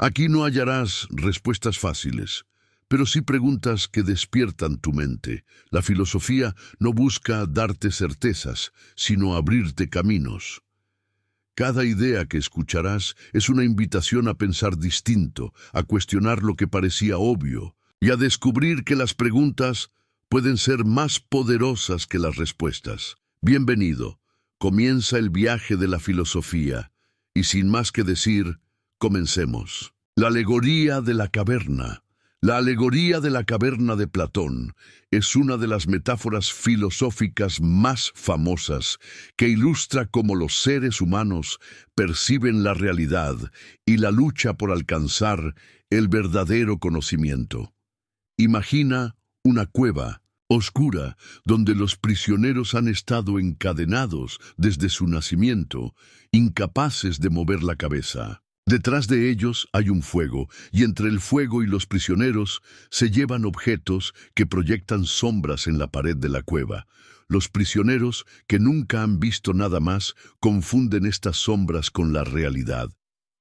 Aquí no hallarás respuestas fáciles, pero sí preguntas que despiertan tu mente. La filosofía no busca darte certezas, sino abrirte caminos. Cada idea que escucharás es una invitación a pensar distinto, a cuestionar lo que parecía obvio y a descubrir que las preguntas pueden ser más poderosas que las respuestas. Bienvenido. Comienza el viaje de la filosofía y sin más que decir, comencemos. La alegoría de la caverna. La alegoría de la caverna de Platón es una de las metáforas filosóficas más famosas que ilustra cómo los seres humanos perciben la realidad y la lucha por alcanzar el verdadero conocimiento. Imagina una cueva oscura donde los prisioneros han estado encadenados desde su nacimiento, incapaces de mover la cabeza. Detrás de ellos hay un fuego, y entre el fuego y los prisioneros se llevan objetos que proyectan sombras en la pared de la cueva. Los prisioneros, que nunca han visto nada más, confunden estas sombras con la realidad.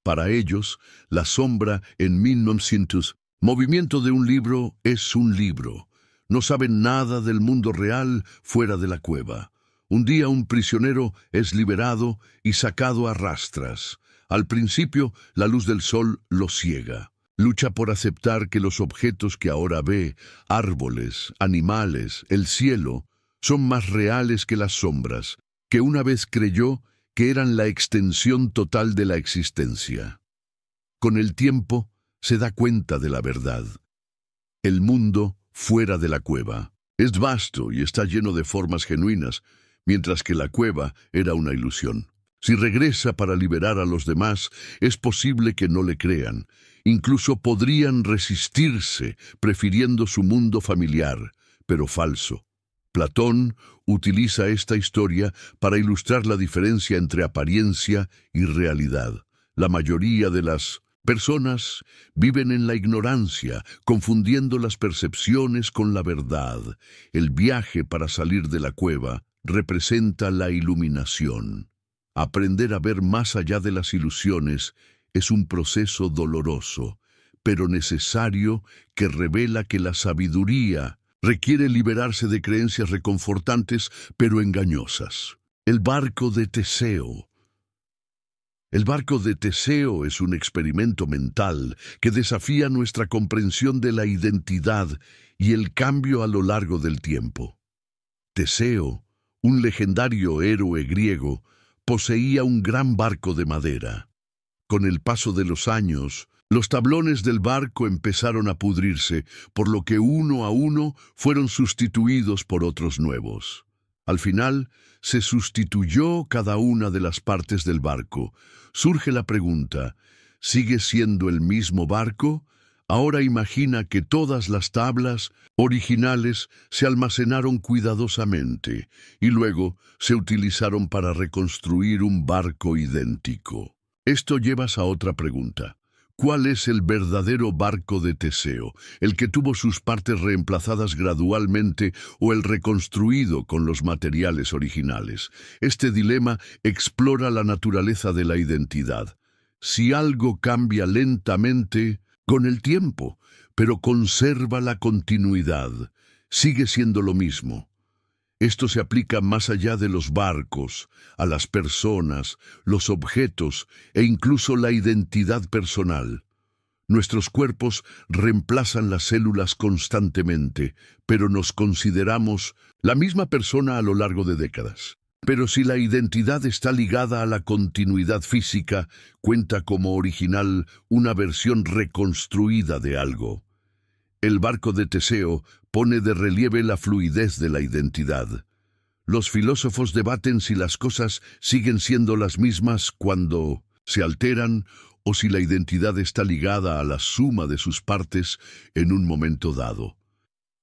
Para ellos, la sombra en 1900, movimiento de un libro es un libro. No saben nada del mundo real fuera de la cueva. Un día un prisionero es liberado y sacado a rastras. Al principio, la luz del sol lo ciega. Lucha por aceptar que los objetos que ahora ve, árboles, animales, el cielo, son más reales que las sombras, que una vez creyó que eran la extensión total de la existencia. Con el tiempo, se da cuenta de la verdad. El mundo fuera de la cueva es vasto y está lleno de formas genuinas, mientras que la cueva era una ilusión. Si regresa para liberar a los demás, es posible que no le crean. Incluso podrían resistirse, prefiriendo su mundo familiar, pero falso. Platón utiliza esta historia para ilustrar la diferencia entre apariencia y realidad. La mayoría de las personas viven en la ignorancia, confundiendo las percepciones con la verdad. El viaje para salir de la cueva representa la iluminación. Aprender a ver más allá de las ilusiones es un proceso doloroso, pero necesario, que revela que la sabiduría requiere liberarse de creencias reconfortantes pero engañosas. El barco de Teseo. El barco de Teseo es un experimento mental que desafía nuestra comprensión de la identidad y el cambio a lo largo del tiempo. Teseo, un legendario héroe griego, poseía un gran barco de madera. Con el paso de los años, los tablones del barco empezaron a pudrirse, por lo que uno a uno fueron sustituidos por otros nuevos. Al final, se sustituyó cada una de las partes del barco. Surge la pregunta, ¿sigue siendo el mismo barco? Ahora imagina que todas las tablas originales se almacenaron cuidadosamente y luego se utilizaron para reconstruir un barco idéntico. Esto lleva a otra pregunta. ¿Cuál es el verdadero barco de Teseo? ¿El que tuvo sus partes reemplazadas gradualmente o el reconstruido con los materiales originales? Este dilema explora la naturaleza de la identidad. Si algo cambia lentamente, con el tiempo, pero conserva la continuidad, sigue siendo lo mismo. Esto se aplica más allá de los barcos, a las personas, los objetos e incluso la identidad personal. Nuestros cuerpos reemplazan las células constantemente, pero nos consideramos la misma persona a lo largo de décadas. Pero si la identidad está ligada a la continuidad física, cuenta como original una versión reconstruida de algo. El barco de Teseo pone de relieve la fluidez de la identidad. Los filósofos debaten si las cosas siguen siendo las mismas cuando se alteran o si la identidad está ligada a la suma de sus partes en un momento dado.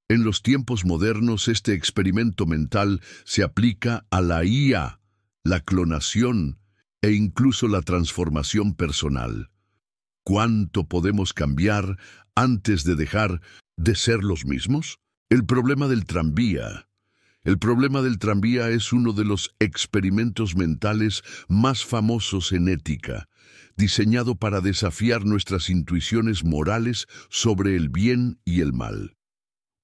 En los tiempos modernos, este experimento mental se aplica a la IA, la clonación e incluso la transformación personal. ¿Cuánto podemos cambiar antes de dejar de ser los mismos? El problema del tranvía. El problema del tranvía es uno de los experimentos mentales más famosos en ética, diseñado para desafiar nuestras intuiciones morales sobre el bien y el mal.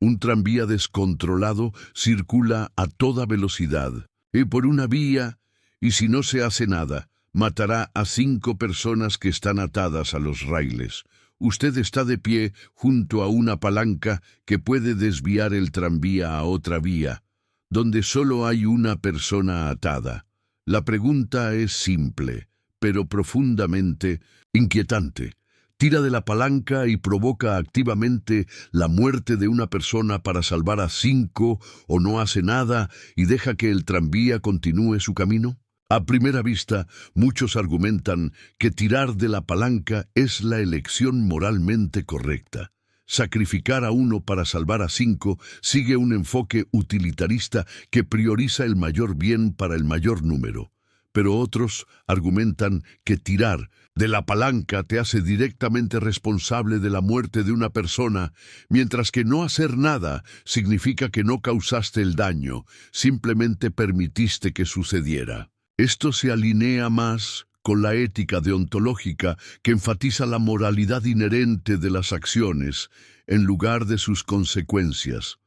Un tranvía descontrolado circula a toda velocidad y por una vía, y si no se hace nada, matará a 5 personas que están atadas a los raíles. Usted está de pie junto a una palanca que puede desviar el tranvía a otra vía, donde solo hay una persona atada. La pregunta es simple, pero profundamente inquietante. Tira de la palanca y provoca activamente la muerte de una persona para salvar a 5, o no hace nada y deja que el tranvía continúe su camino. A primera vista, muchos argumentan que tirar de la palanca es la elección moralmente correcta. Sacrificar a 1 para salvar a 5 sigue un enfoque utilitarista que prioriza el mayor bien para el mayor número. Pero otros argumentan que tirar de la palanca te hace directamente responsable de la muerte de una persona, mientras que no hacer nada significa que no causaste el daño, simplemente permitiste que sucediera. Esto se alinea más con la ética deontológica que enfatiza la moralidad inherente de las acciones en lugar de sus consecuencias.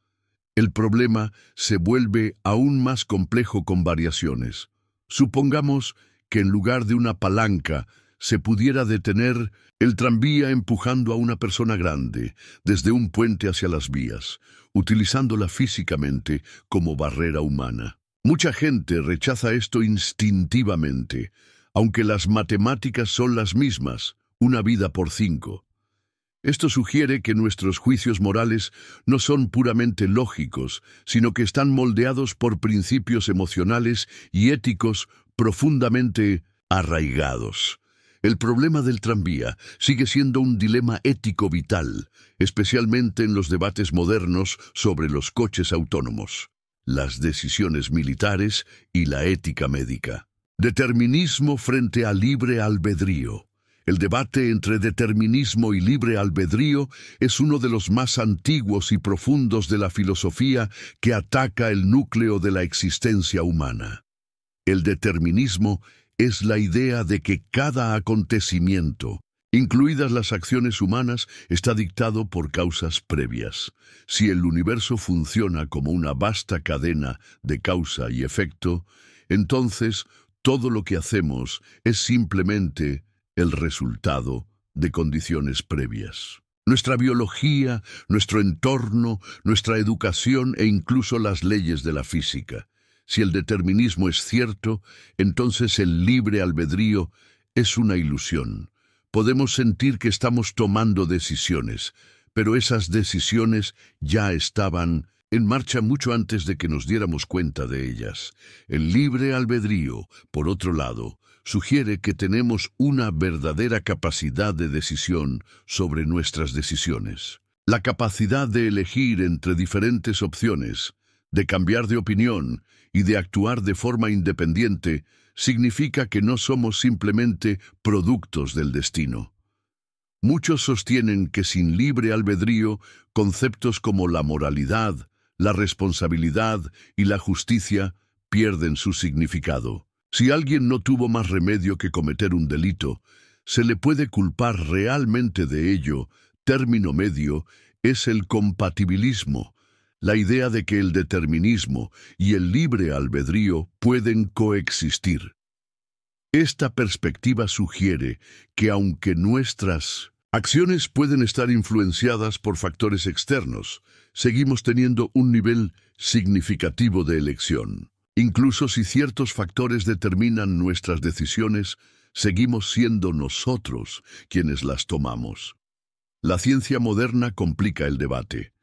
El problema se vuelve aún más complejo con variaciones. Supongamos que en lugar de una palanca se pudiera detener el tranvía empujando a una persona grande desde un puente hacia las vías, utilizándola físicamente como barrera humana. Mucha gente rechaza esto instintivamente, aunque las matemáticas son las mismas, una vida por 5. Esto sugiere que nuestros juicios morales no son puramente lógicos, sino que están moldeados por principios emocionales y éticos profundamente arraigados. El problema del tranvía sigue siendo un dilema ético vital, especialmente en los debates modernos sobre los coches autónomos, las decisiones militares y la ética médica. Determinismo frente a libre albedrío. El debate entre determinismo y libre albedrío es uno de los más antiguos y profundos de la filosofía que ataca el núcleo de la existencia humana. El determinismo es la idea de que cada acontecimiento, incluidas las acciones humanas, está dictado por causas previas. Si el universo funciona como una vasta cadena de causa y efecto, entonces todo lo que hacemos es simplemente el resultado de condiciones previas. Nuestra biología, nuestro entorno, nuestra educación e incluso las leyes de la física. Si el determinismo es cierto, entonces el libre albedrío es una ilusión. Podemos sentir que estamos tomando decisiones, pero esas decisiones ya estaban en marcha mucho antes de que nos diéramos cuenta de ellas. El libre albedrío, por otro lado, sugiere que tenemos una verdadera capacidad de decisión sobre nuestras decisiones. La capacidad de elegir entre diferentes opciones, de cambiar de opinión y de actuar de forma independiente, significa que no somos simplemente productos del destino. Muchos sostienen que sin libre albedrío, conceptos como la moralidad, la responsabilidad y la justicia pierden su significado. Si alguien no tuvo más remedio que cometer un delito, se le puede culpar realmente de ello. Término medio es el compatibilismo, la idea de que el determinismo y el libre albedrío pueden coexistir. Esta perspectiva sugiere que aunque nuestras acciones pueden estar influenciadas por factores externos, seguimos teniendo un nivel significativo de elección. Incluso si ciertos factores determinan nuestras decisiones, seguimos siendo nosotros quienes las tomamos. La ciencia moderna complica el debate.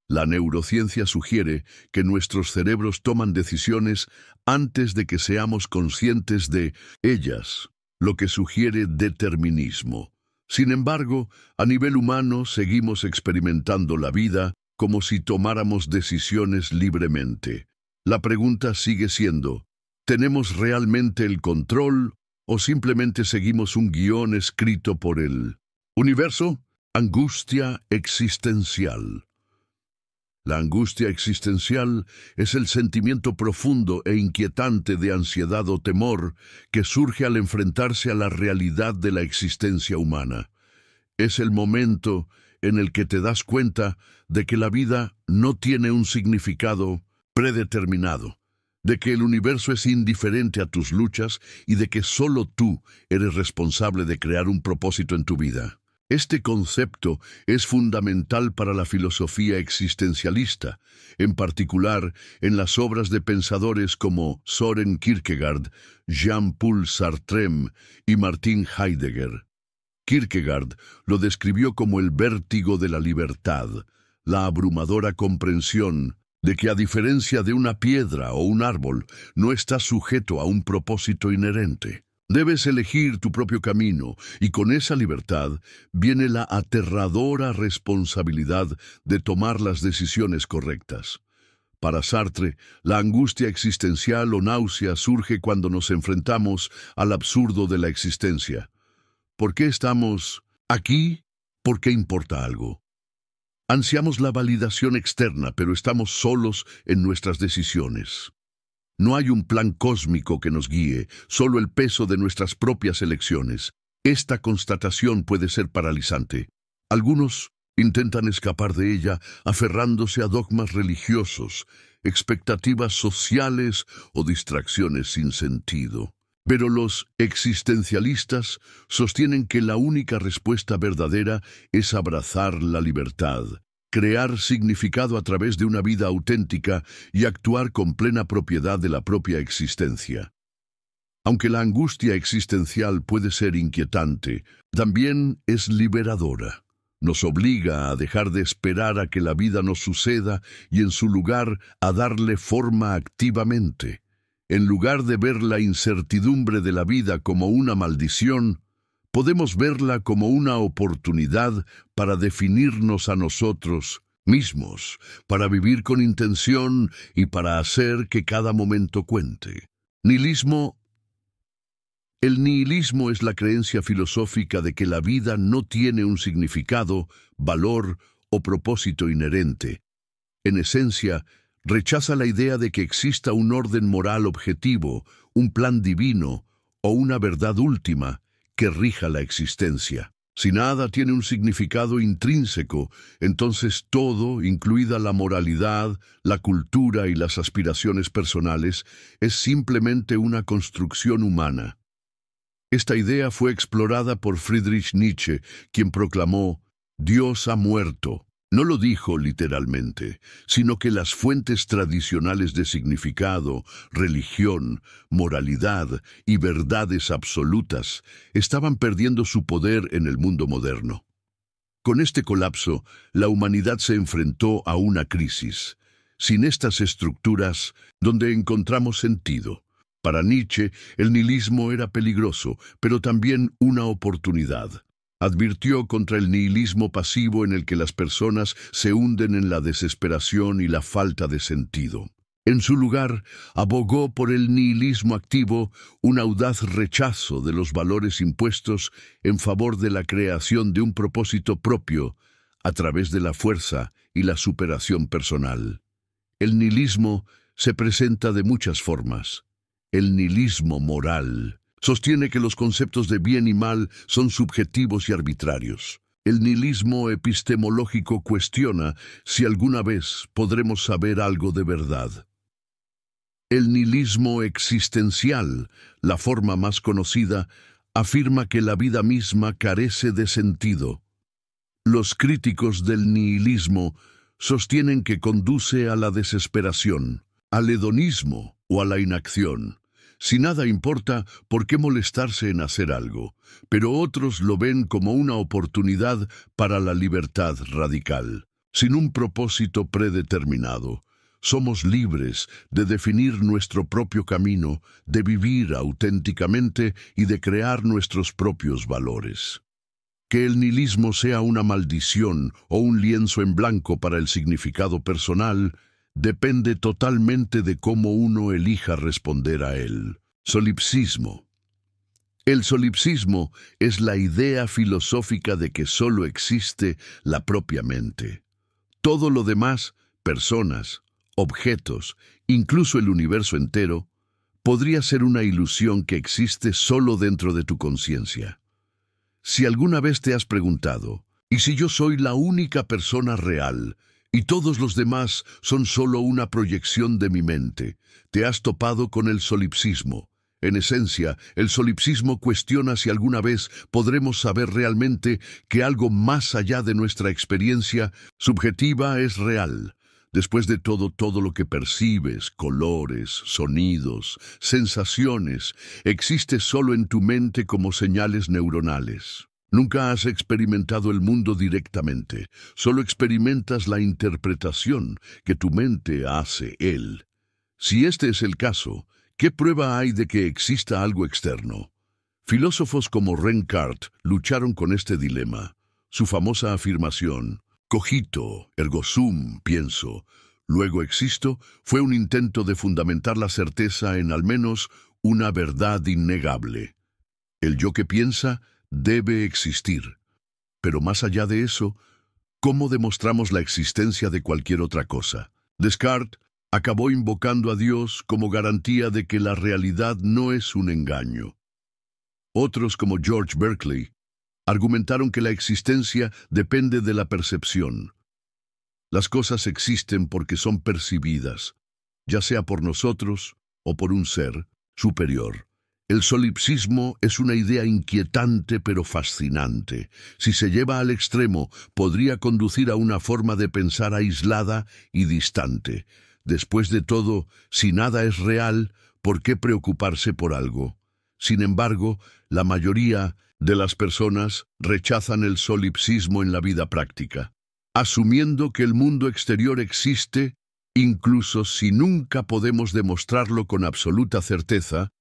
La neurociencia sugiere que nuestros cerebros toman decisiones antes de que seamos conscientes de ellas, lo que sugiere determinismo. Sin embargo, a nivel humano seguimos experimentando la vida como si tomáramos decisiones libremente. La pregunta sigue siendo, ¿tenemos realmente el control o simplemente seguimos un guión escrito por el universo? Angustia existencial. La angustia existencial es el sentimiento profundo e inquietante de ansiedad o temor que surge al enfrentarse a la realidad de la existencia humana. Es el momento en el que te das cuenta de que la vida no tiene un significado predeterminado, de que el universo es indiferente a tus luchas y de que solo tú eres responsable de crear un propósito en tu vida. Este concepto es fundamental para la filosofía existencialista, en particular en las obras de pensadores como Søren Kierkegaard, Jean-Paul Sartre y Martin Heidegger. Kierkegaard lo describió como el vértigo de la libertad, la abrumadora comprensión de que, a diferencia de una piedra o un árbol, no estás sujeto a un propósito inherente. Debes elegir tu propio camino, y con esa libertad viene la aterradora responsabilidad de tomar las decisiones correctas. Para Sartre, la angustia existencial o náusea surge cuando nos enfrentamos al absurdo de la existencia. ¿Por qué estamos aquí? ¿Por qué importa algo? Ansiamos la validación externa, pero estamos solos en nuestras decisiones. No hay un plan cósmico que nos guíe, solo el peso de nuestras propias elecciones. Esta constatación puede ser paralizante. Algunos intentan escapar de ella aferrándose a dogmas religiosos, expectativas sociales o distracciones sin sentido. Pero los existencialistas sostienen que la única respuesta verdadera es abrazar la libertad, crear significado a través de una vida auténtica y actuar con plena propiedad de la propia existencia. Aunque la angustia existencial puede ser inquietante, también es liberadora. Nos obliga a dejar de esperar a que la vida nos suceda y, en su lugar, a darle forma activamente. En lugar de ver la incertidumbre de la vida como una maldición, podemos verla como una oportunidad para definirnos a nosotros mismos, para vivir con intención y para hacer que cada momento cuente. Nihilismo. El nihilismo es la creencia filosófica de que la vida no tiene un significado, valor o propósito inherente. En esencia, rechaza la idea de que exista un orden moral objetivo, un plan divino o una verdad última que rija la existencia. Si nada tiene un significado intrínseco, entonces todo, incluida la moralidad, la cultura y las aspiraciones personales, es simplemente una construcción humana. Esta idea fue explorada por Friedrich Nietzsche, quien proclamó: «Dios ha muerto». No lo dijo literalmente, sino que las fuentes tradicionales de significado, religión, moralidad y verdades absolutas estaban perdiendo su poder en el mundo moderno. Con este colapso, la humanidad se enfrentó a una crisis. Sin estas estructuras, ¿dónde encontramos sentido? Para Nietzsche, el nihilismo era peligroso, pero también una oportunidad. Advirtió contra el nihilismo pasivo en el que las personas se hunden en la desesperación y la falta de sentido. En su lugar, abogó por el nihilismo activo, un audaz rechazo de los valores impuestos en favor de la creación de un propósito propio a través de la fuerza y la superación personal. El nihilismo se presenta de muchas formas. El nihilismo moral sostiene que los conceptos de bien y mal son subjetivos y arbitrarios. El nihilismo epistemológico cuestiona si alguna vez podremos saber algo de verdad. El nihilismo existencial, la forma más conocida, afirma que la vida misma carece de sentido. Los críticos del nihilismo sostienen que conduce a la desesperación, al hedonismo o a la inacción. Si nada importa, ¿por qué molestarse en hacer algo? Pero otros lo ven como una oportunidad para la libertad radical. Sin un propósito predeterminado, somos libres de definir nuestro propio camino, de vivir auténticamente y de crear nuestros propios valores. Que el nihilismo sea una maldición o un lienzo en blanco para el significado personal depende totalmente de cómo uno elija responder a él. Solipsismo. El solipsismo es la idea filosófica de que solo existe la propia mente. Todo lo demás personas, objetos, incluso el universo entero, podría ser una ilusión que existe solo dentro de tu conciencia. Si alguna vez te has preguntado, ¿y si yo soy la única persona real y todos los demás son solo una proyección de mi mente? Te has topado con el solipsismo. En esencia, el solipsismo cuestiona si alguna vez podremos saber realmente que algo más allá de nuestra experiencia subjetiva es real. Después de todo lo que percibes, colores, sonidos, sensaciones, existe solo en tu mente como señales neuronales. Nunca has experimentado el mundo directamente, solo experimentas la interpretación que tu mente hace él. Si este es el caso, ¿qué prueba hay de que exista algo externo? Filósofos como Ren Descartes lucharon con este dilema. Su famosa afirmación, cogito, ergo sum, pienso, luego existo, fue un intento de fundamentar la certeza en al menos una verdad innegable. El yo que piensa debe existir. Pero más allá de eso, ¿cómo demostramos la existencia de cualquier otra cosa? Descartes acabó invocando a Dios como garantía de que la realidad no es un engaño. Otros, como George Berkeley, argumentaron que la existencia depende de la percepción. Las cosas existen porque son percibidas, ya sea por nosotros o por un ser superior. El solipsismo es una idea inquietante pero fascinante. Si se lleva al extremo, podría conducir a una forma de pensar aislada y distante. Después de todo, si nada es real, ¿por qué preocuparse por algo? Sin embargo, la mayoría de las personas rechazan el solipsismo en la vida práctica, asumiendo que el mundo exterior existe, incluso si nunca podemos demostrarlo con absoluta certeza.